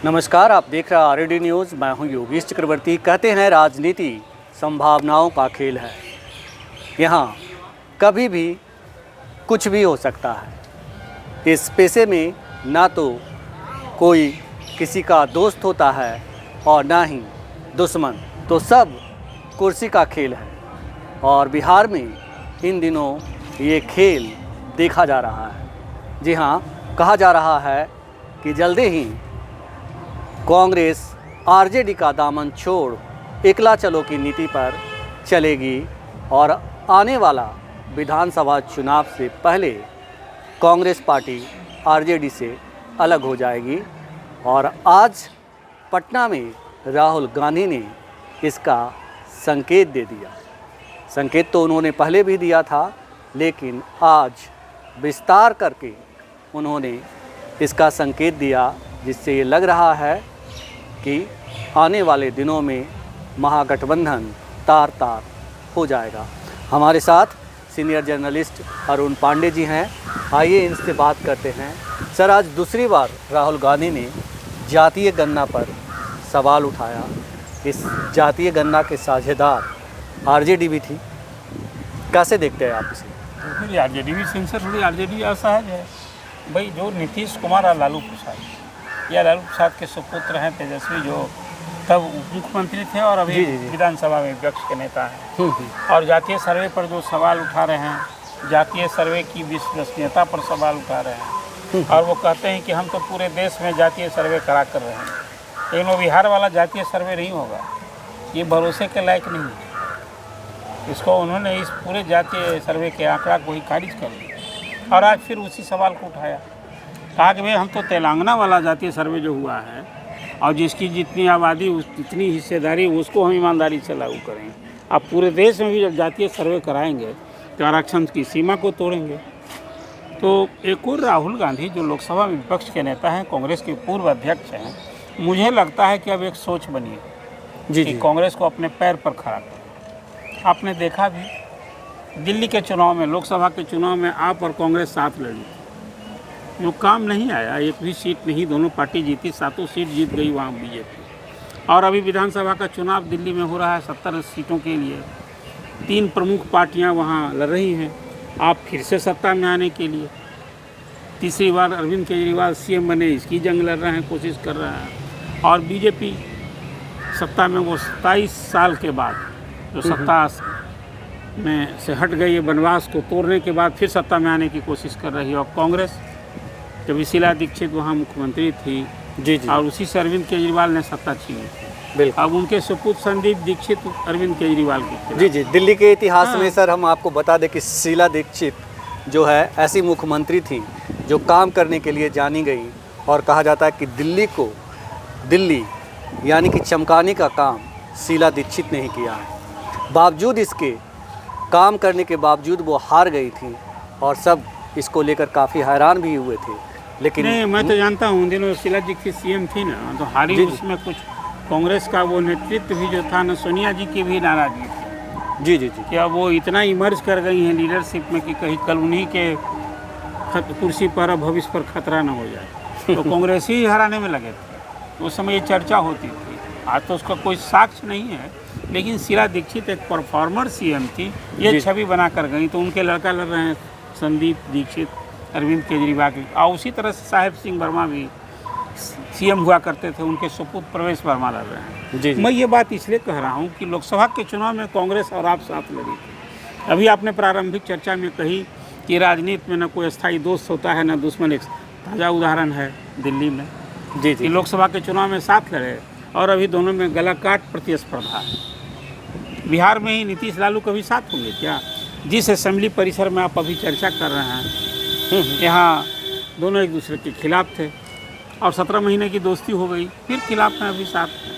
नमस्कार, आप देख रहे हैं आरडी न्यूज़। मैं हूं योगेश चक्रवर्ती। कहते हैं राजनीति संभावनाओं का खेल है। यहाँ कभी भी कुछ भी हो सकता है। इस पेशे में ना तो कोई किसी का दोस्त होता है और ना ही दुश्मन, तो सब कुर्सी का खेल है। और बिहार में इन दिनों ये खेल देखा जा रहा है। जी हाँ, कहा जा रहा है कि जल्दी ही कांग्रेस आरजेडी का दामन छोड़ एकला चलो की नीति पर चलेगी और आने वाला विधानसभा चुनाव से पहले कांग्रेस पार्टी आरजेडी से अलग हो जाएगी। और आज पटना में राहुल गांधी ने इसका संकेत दे दिया। संकेत तो उन्होंने पहले भी दिया था, लेकिन आज विस्तार करके उन्होंने इसका संकेत दिया, जिससे ये लग रहा है कि आने वाले दिनों में महागठबंधन तार तार हो जाएगा। हमारे साथ सीनियर जर्नलिस्ट अरुण पांडे जी हैं। आइए इनसे बात करते हैं। सर, आज दूसरी बार राहुल गांधी ने जातीय गणना पर सवाल उठाया। इस जातीय गणना के साझेदार आरजेडी भी थी। कैसे देखते हैं आप इसे? आरजेडी भी सेंसर थोड़ी आरजेडी असहज है भाई। जो नीतीश कुमार और लालू प्रसाद, या लालू प्रसाद के सुपुत्र हैं तेजस्वी, जो तब उप मुख्यमंत्री थे और अभी विधानसभा में विपक्ष के नेता हैं, और जातीय सर्वे पर जो सवाल उठा रहे हैं, जातीय सर्वे की विश्वसनीयता पर सवाल उठा रहे हैं, और वो कहते हैं कि हम तो पूरे देश में जातीय सर्वे करा कर रहे हैं, लेकिन वो बिहार वाला जातीय सर्वे नहीं होगा, ये भरोसे के लायक नहीं है। इसको उन्होंने इस पूरे जातीय सर्वे के आंकड़ा को ही खारिज कर दिया और आज फिर उसी सवाल को उठाया। कहा कि भाई हम तो तेलंगाना वाला जातीय सर्वे जो हुआ है और जिसकी जितनी आबादी जितनी हिस्सेदारी, उसको हम ईमानदारी से लागू करेंगे। अब पूरे देश में भी जब जातीय सर्वे कराएंगे तो आरक्षण की सीमा को तोड़ेंगे। तो एक और राहुल गांधी जो लोकसभा में विपक्ष के नेता हैं, कांग्रेस के पूर्व अध्यक्ष हैं, मुझे लगता है कि अब एक सोच बनी है कि कांग्रेस को अपने पैर पर खड़ा करें। आपने देखा भी दिल्ली के चुनाव में, लोकसभा के चुनाव में आप और कांग्रेस साथ लड़ी, वो काम नहीं आया, एक भी सीट नहीं, दोनों पार्टी जीती, 7 सीट जीत गई वहाँ बीजेपी। और अभी विधानसभा का चुनाव दिल्ली में हो रहा है 70 सीटों के लिए। 3 प्रमुख पार्टियाँ वहाँ लड़ रही हैं आप फिर से सत्ता में आने के लिए। तीसरी बार अरविंद केजरीवाल सीएम बने, इसकी जंग लड़ रहे हैं, कोशिश कर रहे हैं। और बीजेपी सत्ता में वो 27 साल के बाद जो सत्ता में से हट गई है, वनवास को तोड़ने के बाद फिर सत्ता में आने की कोशिश कर रही है। और कांग्रेस, जब शीला दीक्षित वहाँ मुख्यमंत्री थी और उसी से अरविंद केजरीवाल ने सत्ता छीनी थी। अब उनके सुपुत्र संदीप दीक्षित अरविंद केजरीवाल की दिल्ली के इतिहास में सर हम आपको बता दें कि शीला दीक्षित जो है ऐसी मुख्यमंत्री थी जो काम करने के लिए जानी गई, और कहा जाता है कि दिल्ली यानी कि चमकाने का काम शीला दीक्षित ने ही किया है। बावजूद इसके काम करने के बावजूद वो हार गई थी और सब इसको लेकर काफ़ी हैरान भी हुए थे। लेकिन नहीं, मैं तो जानता हूँ, उन दिनों शीला दीक्षित सीएम थी ना, तो हारी उसमें कुछ कांग्रेस का वो नेतृत्व भी जो था ना, सोनिया जी की भी नाराजगी थी। जी क्या वो इतना इमर्ज कर गई हैं लीडरशिप में कि कहीं कल उन्हीं के कुर्सी पर भविष्य पर खतरा न हो जाए। तो कांग्रेस ही हराने में लगे थे, उस समय ये चर्चा होती थी। आज तो उसका कोई साक्ष्य नहीं है, लेकिन शीला दीक्षित एक परफॉर्मर सीएम थी, ये छवि बना कर गई। तो उनके लड़का लड़ रहे हैं संदीप दीक्षित अरविंद केजरीवाल की, और उसी तरह से साहेब सिंह वर्मा भी सीएम हुआ करते थे, उनके सुपुत्र प्रवेश वर्मा लड़ रहे हैं। मैं ये बात इसलिए कह रहा हूँ कि लोकसभा के चुनाव में कांग्रेस और आप साथ लड़ी थी। अभी आपने प्रारंभिक चर्चा में कही कि राजनीति में न कोई अस्थायी दोस्त होता है न दुश्मन। एक ताज़ा उदाहरण है दिल्ली में कि लोकसभा के चुनाव में साथ लड़े और अभी दोनों में गला काट प्रतिस्पर्धा है। बिहार में ही नीतीश लालू कभी साथ होंगे क्या? जिस असेंबली परिसर में आप अभी चर्चा कर रहे हैं, यहाँ दोनों एक दूसरे के खिलाफ थे और 17 महीने की दोस्ती हो गई, फिर खिलाफ में अभी साथ हैं।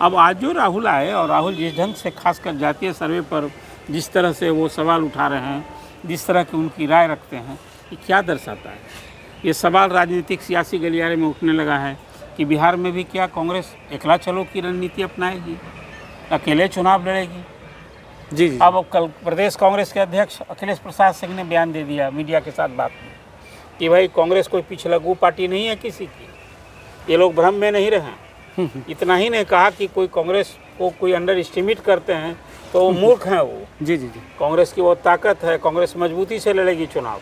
अब आज जो राहुल आए, और राहुल जिस ढंग से खासकर जातीय सर्वे पर जिस तरह से वो सवाल उठा रहे हैं, जिस तरह की उनकी राय रखते हैं, ये क्या दर्शाता है? ये सवाल राजनीतिक सियासी गलियारे में उठने लगा है कि बिहार में भी क्या कांग्रेस एकला चलो की रणनीति अपनाएगी, अकेले चुनाव लड़ेगी? अब कल प्रदेश कांग्रेस के अध्यक्ष अखिलेश प्रसाद सिंह ने बयान दे दिया मीडिया के साथ बात में कि भाई कांग्रेस कोई पिछलग्गू पार्टी नहीं है किसी की, ये लोग भ्रम में नहीं रहे। इतना ही नहीं कहा कि कोई कांग्रेस को कोई अंडर एस्टिमेट करते हैं तो वो मूर्ख हैं वो। जी जी जी। कांग्रेस की बहुत ताकत है, कांग्रेस मजबूती से लड़ेगी चुनाव।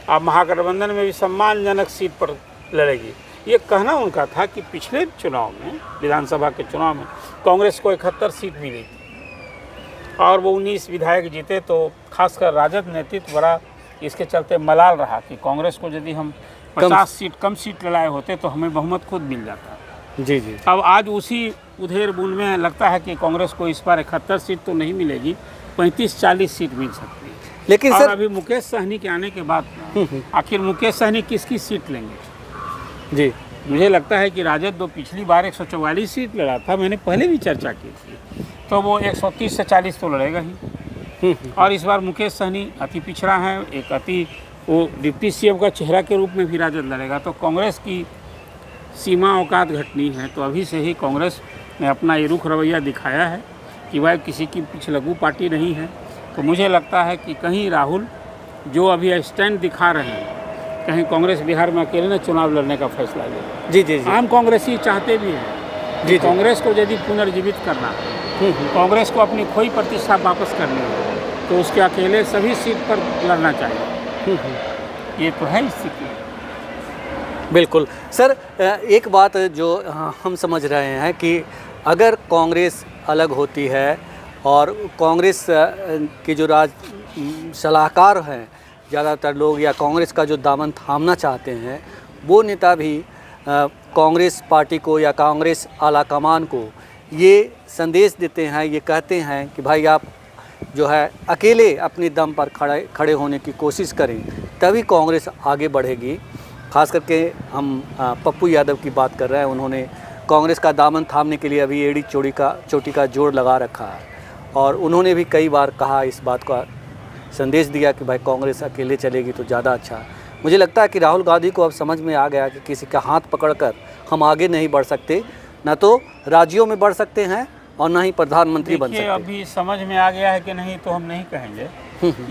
अब महागठबंधन में भी सम्मानजनक सीट पर लड़ेगी। ये कहना उनका था कि पिछले चुनाव में, विधानसभा के चुनाव में कांग्रेस को 71 सीट मिली और वो 19 विधायक जीते। तो खासकर राजद नेतृत्व बड़ा इसके चलते मलाल रहा कि कांग्रेस को यदि हम 50 सीट कम सीट लड़ाए होते तो हमें बहुमत खुद मिल जाता। जी जी। अब आज उसी उधेड़ बुन में लगता है कि कांग्रेस को इस बार 71 सीट तो नहीं मिलेगी, 35-40 सीट मिल सकती है। लेकिन और सर अभी मुकेश सहनी के आने के बाद आखिर मुकेश सहनी किसकी सीट लेंगे? जी, मुझे लगता है कि राजद जो पिछली बार 144 सीट लड़ा था, मैंने पहले भी चर्चा की थी, तो वो 130 से 40 तो लड़ेगा ही। और इस बार मुकेश सहनी अति पिछड़ा है, एक अति वो डिप्टी सीएम का चेहरा के रूप में भी राजद लड़ेगा। तो कांग्रेस की सीमा औकात घटनी है। तो अभी से ही कांग्रेस ने अपना ये रुख रवैया दिखाया है कि वह किसी की पिछलगू पार्टी नहीं है। तो मुझे लगता है कि कहीं राहुल जो अभी स्टैंड दिखा रहे हैं, कहीं कांग्रेस बिहार में अकेले ने चुनाव लड़ने का फैसला लिया। जी जी जी। आम कांग्रेसी चाहते भी हैं जी, कांग्रेस को यदि पुनर्जीवित करना है, कांग्रेस को अपनी खोई प्रतिष्ठा वापस करनी है, तो उसके अकेले सभी सीट पर लड़ना चाहिए। ये तो है स्थिति। बिल्कुल सर, एक बात जो हम समझ रहे हैं कि अगर कांग्रेस अलग होती है और कांग्रेस के जो सलाहकार हैं ज़्यादातर लोग, या कांग्रेस का जो दामन थामना चाहते हैं, वो नेता भी कांग्रेस पार्टी को या कांग्रेस आला कमान को ये संदेश देते हैं, ये कहते हैं कि भाई आप जो है अकेले अपने दम पर खड़े होने की कोशिश करें, तभी कांग्रेस आगे बढ़ेगी। खास करके हम पप्पू यादव की बात कर रहे हैं। उन्होंने कांग्रेस का दामन थामने के लिए अभी एड़ी चोटी का जोड़ लगा रखा है और उन्होंने भी कई बार कहा, इस बात का संदेश दिया कि भाई कांग्रेस अकेले चलेगी तो ज़्यादा अच्छा है। मुझे लगता है कि राहुल गांधी को अब समझ में आ गया कि किसी का हाथ पकड़कर हम आगे नहीं बढ़ सकते, न तो राज्यों में बढ़ सकते हैं और न ही प्रधानमंत्री बन सकते हैं। अभी समझ में आ गया है कि नहीं तो हम नहीं कहेंगे,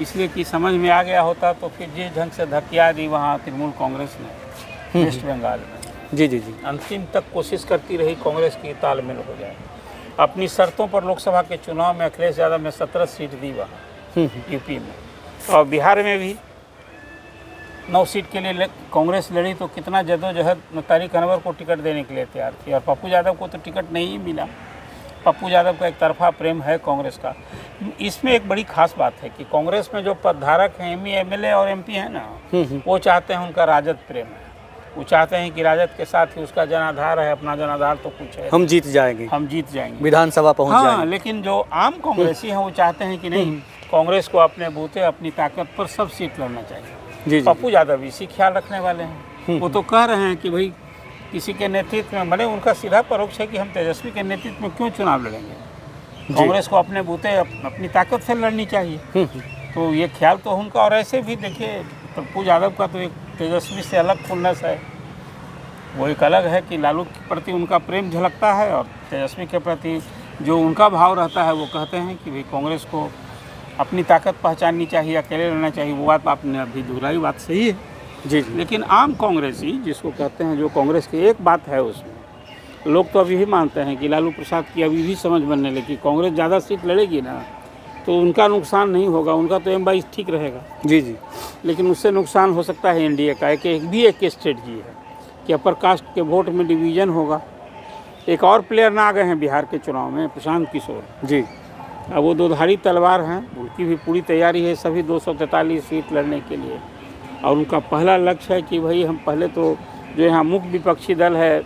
इसलिए कि समझ में आ गया होता तो फिर जिस ढंग से धकिया दी वहाँ तृणमूल कांग्रेस ने वेस्ट बंगाल में, जी जी जी, अंतिम तक कोशिश करती रही कांग्रेस की तालमेल हो जाए। अपनी शर्तों पर लोकसभा के चुनाव में अखिलेश यादव ने 17 सीट दी वहाँ यूपी में, और बिहार में भी 9 सीट के लिए कांग्रेस लड़ी। तो कितना जद्दोजहद तारिक अनवर को टिकट देने के लिए तैयार थी, और पप्पू यादव को तो टिकट नहीं मिला। पप्पू यादव का एक तरफा प्रेम है कांग्रेस का। इसमें एक बड़ी खास बात है कि कांग्रेस में जो पदधारक हैं, एमएलए और एमपी हैं ना, वो चाहते हैं, उनका राजद प्रेम है। वो चाहते हैं कि राजद के साथ ही उसका जनाधार है, अपना जनाधार तो कुछ है, हम जीत जाएंगे, विधानसभा पहुंच जाएंगे। लेकिन जो आम कांग्रेसी हैं वो चाहते हैं कि नहीं, कांग्रेस को अपने बूते अपनी ताकत पर सब सीट लड़ना चाहिए। पप्पू यादव इसी ख्याल रखने वाले हैं। वो तो कह रहे हैं कि भाई किसी के नेतृत्व में, मैंने उनका सीधा परोक्ष है कि हम तेजस्वी के नेतृत्व में क्यों चुनाव लड़ेंगे, कांग्रेस को अपने बूते अपनी ताकत से लड़नी चाहिए। तो ये ख्याल तो उनका। और ऐसे भी देखिए, पप्पू यादव का तो एक तेजस्वी से अलग खुन्नस है। वो एक अलग है कि लालू के प्रति उनका प्रेम झलकता है, और तेजस्वी के प्रति जो उनका भाव रहता है, वो कहते हैं कि भाई कांग्रेस को अपनी ताकत पहचाननी चाहिए, अकेले रहना चाहिए। वो बात आपने अभी दोहराई, बात सही है जी। लेकिन आम कांग्रेसी जिसको कहते हैं, जो कांग्रेस की एक बात है उसमें, लोग तो अभी भी मानते हैं कि लालू प्रसाद की अभी भी समझ बनने लगी, कांग्रेस ज़्यादा सीट लड़ेगी ना तो उनका नुकसान नहीं होगा, उनका तो M22 ठीक रहेगा जी जी। लेकिन उससे नुकसान हो सकता है एनडीए का। एक स्ट्रेटजी है कि अपर कास्ट के वोट में डिवीज़न होगा। एक और प्लेयर ना आ गए हैं बिहार के चुनाव में, प्रशांत किशोर जी। अब वो दोधारी तलवार हैं, उनकी भी पूरी तैयारी है सभी 243 सीट लड़ने के लिए। और उनका पहला लक्ष्य है कि भाई हम पहले तो जो यहाँ मुख्य विपक्षी दल है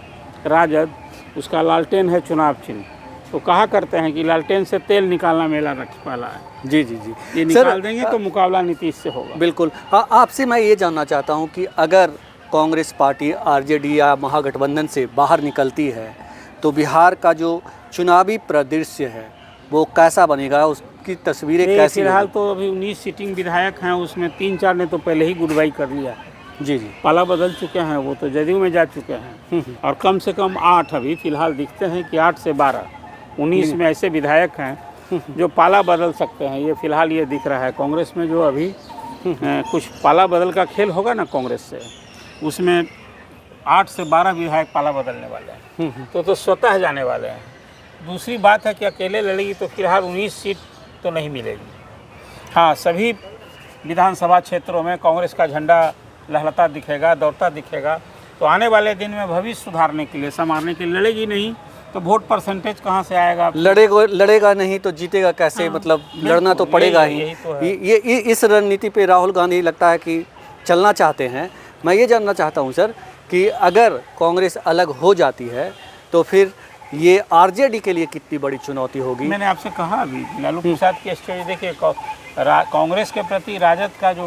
राजद, उसका लालटेन है चुनाव चिन्ह। तो कहा करते हैं कि लालटेन से तेल निकालना मेरा लक्ष्य पहला है। जी जी जी, ये निकाल देंगे तो मुकाबला नीतीश से होगा। बिल्कुल। हाँ, आपसे मैं ये जानना चाहता हूँ कि अगर कांग्रेस पार्टी आरजेडी या महागठबंधन से बाहर निकलती है तो बिहार का जो चुनावी परिदृश्य है वो कैसा बनेगा, उसकी तस्वीरें कैसी? फिलहाल तो अभी 19 सिटिंग विधायक हैं, उसमें 3-4 ने तो पहले ही गुड बाई कर लिया जी जी। पाला बदल चुके हैं, वो तो जदयू में जा चुके हैं। और कम से कम 8 अभी फिलहाल दिखते हैं कि 8 से 12 19 में ऐसे विधायक हैं जो पाला बदल सकते हैं। ये फिलहाल ये दिख रहा है कांग्रेस में, जो अभी कुछ पाला बदल का खेल होगा ना कांग्रेस से, उसमें 8 से 12 विधायक पाला बदलने वाले हैं, तो स्वतः जाने वाले हैं। दूसरी बात है कि अकेले लड़ेगी तो फिलहाल 19 सीट तो नहीं मिलेगी। हाँ, सभी विधानसभा क्षेत्रों में कांग्रेस का झंडा लहलता दिखेगा, दौड़ता दिखेगा। तो आने वाले दिन में भविष्य सुधारने के लिए, संवारने के लिए लड़ेगी नहीं तो वोट परसेंटेज कहाँ से आएगा? लड़ेगा नहीं तो जीतेगा कैसे? मतलब लड़ना तो पड़ेगा ही। ये इस रणनीति पे राहुल गांधी लगता है कि चलना चाहते हैं। मैं ये जानना चाहता हूँ सर कि अगर कांग्रेस अलग हो जाती है तो फिर ये आरजेडी के लिए कितनी बड़ी चुनौती होगी? मैंने आपसे कहा अभी, लालू प्रसाद की स्ट्रेटजी देखिए, कांग्रेस के प्रति राजद का जो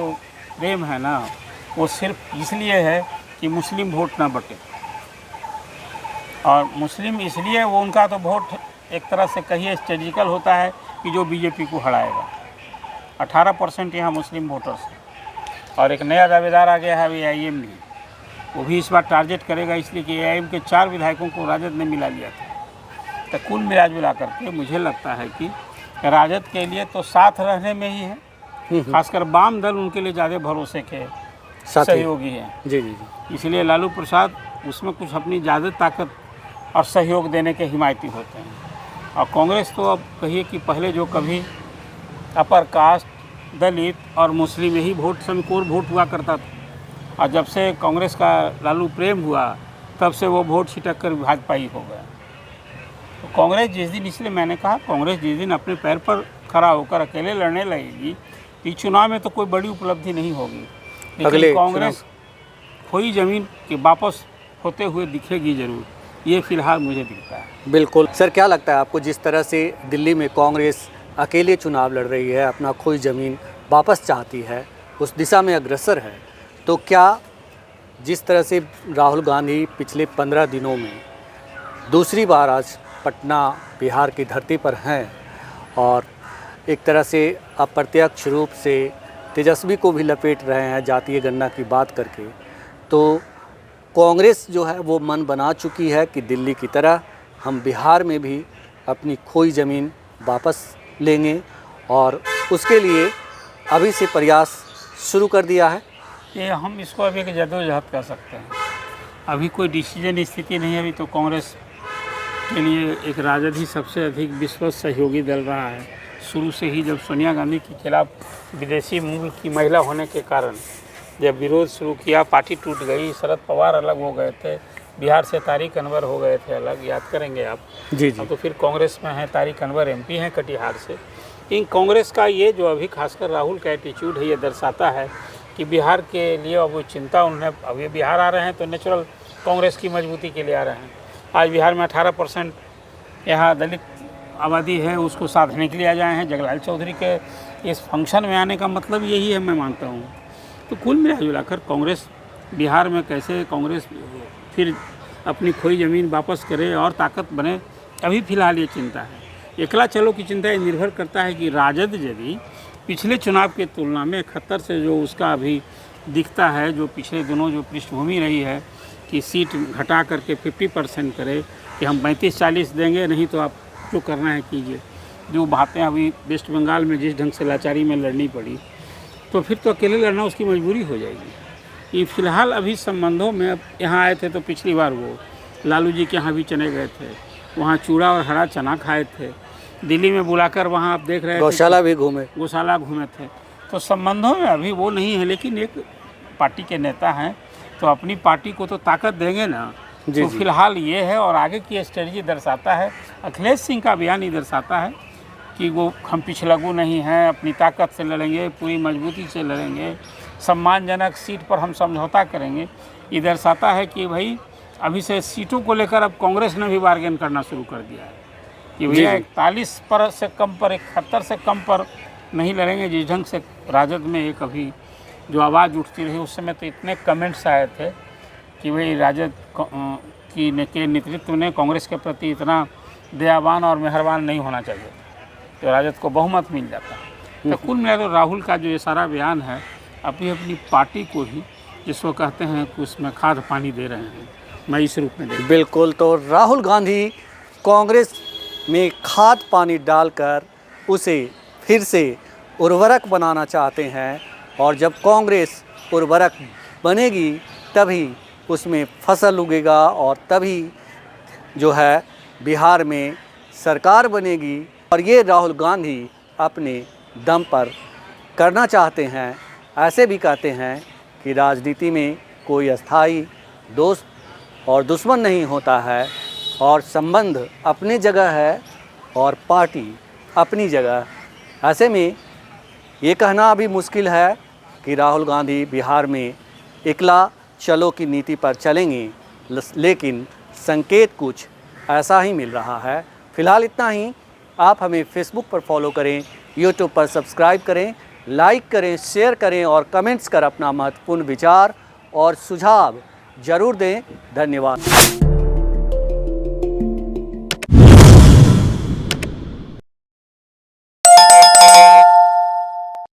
प्रेम है ना, वो सिर्फ इसलिए है कि मुस्लिम वोट ना बटे। और मुस्लिम इसलिए वो उनका तो वोट एक तरह से कहिए स्ट्रेटेजिकल होता है कि जो बीजेपी को हराएगा। 18% यहाँ मुस्लिम वोटर्स हैं। और एक नया दावेदार आ गया है अभी AIM में, वो भी इस बार टारगेट करेगा, इसलिए कि AIM के 4 विधायकों को राजद ने मिला लिया था। तो कुल मिला करके मुझे लगता है कि राजद के लिए तो साथ रहने में ही है, खासकर वाम दल उनके लिए ज़्यादा भरोसे के सहयोगी हैं। जी। इसलिए लालू प्रसाद उसमें कुछ अपनी ज़्यादा ताकत और सहयोग देने के हिमायती होते हैं। और कांग्रेस तो अब कहिए कि पहले जो कभी अपर कास्ट, दलित और मुस्लिम यही वोट समकोर वोट हुआ करता था, और जब से कांग्रेस का लालू प्रेम हुआ तब से वो वोट छिटक कर भाजपा ही हो गया। तो कांग्रेस जिस दिन, इसलिए मैंने कहा, कांग्रेस जिस दिन अपने पैर पर खड़ा होकर अकेले लड़ने लगेगी, इस चुनाव में तो कोई बड़ी उपलब्धि नहीं होगी, लेकिन कांग्रेस खोई ज़मीन के वापस होते हुए दिखेगी ज़रूर, ये फिलहाल मुझे दिखता है। बिल्कुल सर, क्या लगता है आपको, जिस तरह से दिल्ली में कांग्रेस अकेले चुनाव लड़ रही है, अपना खोई ज़मीन वापस चाहती है, उस दिशा में अग्रसर है, तो क्या जिस तरह से राहुल गांधी पिछले 15 दिनों में दूसरी बार आज पटना बिहार की धरती पर हैं और एक तरह से अप्रत्यक्ष रूप से तेजस्वी को भी लपेट रहे हैं जातीय गणना की बात करके, तो कांग्रेस जो है वो मन बना चुकी है कि दिल्ली की तरह हम बिहार में भी अपनी खोई ज़मीन वापस लेंगे, और उसके लिए अभी से प्रयास शुरू कर दिया है? ये हम इसको अभी एक जदोजहद कर सकते हैं। अभी कोई डिसीजन स्थिति नहीं है। अभी तो कांग्रेस के लिए एक राजद ही सबसे अधिक विश्वस्त सहयोगी दल रहा है। शुरू से ही जब सोनिया गांधी के खिलाफ विदेशी मूल की महिला होने के कारण जब विरोध शुरू किया, पार्टी टूट गई, शरद पवार अलग हो गए थे, बिहार से तारिक अनवर हो गए थे अलग, याद करेंगे आप। जी। तो फिर कांग्रेस में हैं, तारिक अनवर MP हैं कटिहार से। इन कांग्रेस का ये जो अभी खासकर राहुल का एटीट्यूड है, ये दर्शाता है कि बिहार के लिए अब वो चिंता उन्हें, अब ये बिहार आ रहे हैं तो नेचुरल कांग्रेस की मजबूती के लिए आ रहे हैं। आज बिहार में 18% यहाँ दलित आबादी है, उसको साधने के लिए आ जाए हैं। जगलाल चौधरी के इस फंक्शन में आने का मतलब यही है, मैं मानता हूँ। तो कुल मिलाकर कांग्रेस बिहार में कैसे कांग्रेस फिर अपनी खोई ज़मीन वापस करे और ताकत बने, अभी फ़िलहाल ये चिंता है। एकला चलो की चिंता ये निर्भर करता है कि राजद यदि पिछले चुनाव के तुलना में 71 से जो उसका अभी दिखता है, जो पिछले दिनों जो पृष्ठभूमि रही है कि सीट घटा करके 50% करे कि हम 35-40 देंगे, नहीं तो आप जो करना है कीजिए, जो बातें अभी वेस्ट बंगाल में जिस ढंग से लाचारी में लड़नी पड़ी, तो फिर तो अकेले लड़ना उसकी मजबूरी हो जाएगी। ये फ़िलहाल अभी संबंधों में, अब यहाँ आए थे तो पिछली बार वो लालू जी के यहाँ भी चने गए थे, वहाँ चूड़ा और हरा चना खाए थे। दिल्ली में बुलाकर वहाँ आप देख रहे हैं गौशाला भी घूमे, गौशाला घूमे थे। तो संबंधों में अभी वो नहीं है, लेकिन एक पार्टी के नेता हैं तो अपनी पार्टी को तो ताकत देंगे ना। तो फिलहाल ये है, और आगे की स्ट्रेटजी दर्शाता है, अखिलेश सिंह का बयान ही दर्शाता है कि वो हम पिछलगू नहीं हैं, अपनी ताकत से लड़ेंगे, पूरी मजबूती से लड़ेंगे, सम्मानजनक सीट पर हम समझौता करेंगे। ये दर्शाता है कि भाई अभी से सीटों को लेकर अब कांग्रेस ने भी बार्गेन करना शुरू कर दिया है कि भैया 41 पर से कम पर, 71 से कम पर नहीं लड़ेंगे। जिस ढंग से राजद में एक अभी जो आवाज़ उठती रही, उस समय तो इतने कमेंट्स आए थे कि भाई राजद के नेतृत्व ने कांग्रेस के प्रति इतना दयावान और मेहरबान नहीं होना चाहिए, तो राजद को बहुमत मिल जाता। तो कुल मिलाकर राहुल का जो ये सारा बयान है, अपनी पार्टी को ही जिसको कहते हैं कि उसमें खाद पानी दे रहे हैं, मैं इस रूप में देखता। बिल्कुल, तो राहुल गांधी कांग्रेस में खाद पानी डालकर उसे फिर से उर्वरक बनाना चाहते हैं, और जब कांग्रेस उर्वरक बनेगी तभी उसमें फसल उगेगा और तभी जो है बिहार में सरकार बनेगी। और ये राहुल गांधी अपने दम पर करना चाहते हैं। ऐसे भी कहते हैं कि राजनीति में कोई अस्थाई दोस्त और दुश्मन नहीं होता है और संबंध अपनी जगह है और पार्टी अपनी जगह। ऐसे में ये कहना अभी मुश्किल है कि राहुल गांधी बिहार में इकला चलो की नीति पर चलेंगे, लेकिन संकेत कुछ ऐसा ही मिल रहा है। फ़िलहाल इतना ही। आप हमें फेसबुक पर फॉलो करें, यूट्यूब पर सब्सक्राइब करें, लाइक करें, शेयर करें और कमेंट्स कर अपना महत्वपूर्ण विचार और सुझाव ज़रूर दें। धन्यवाद।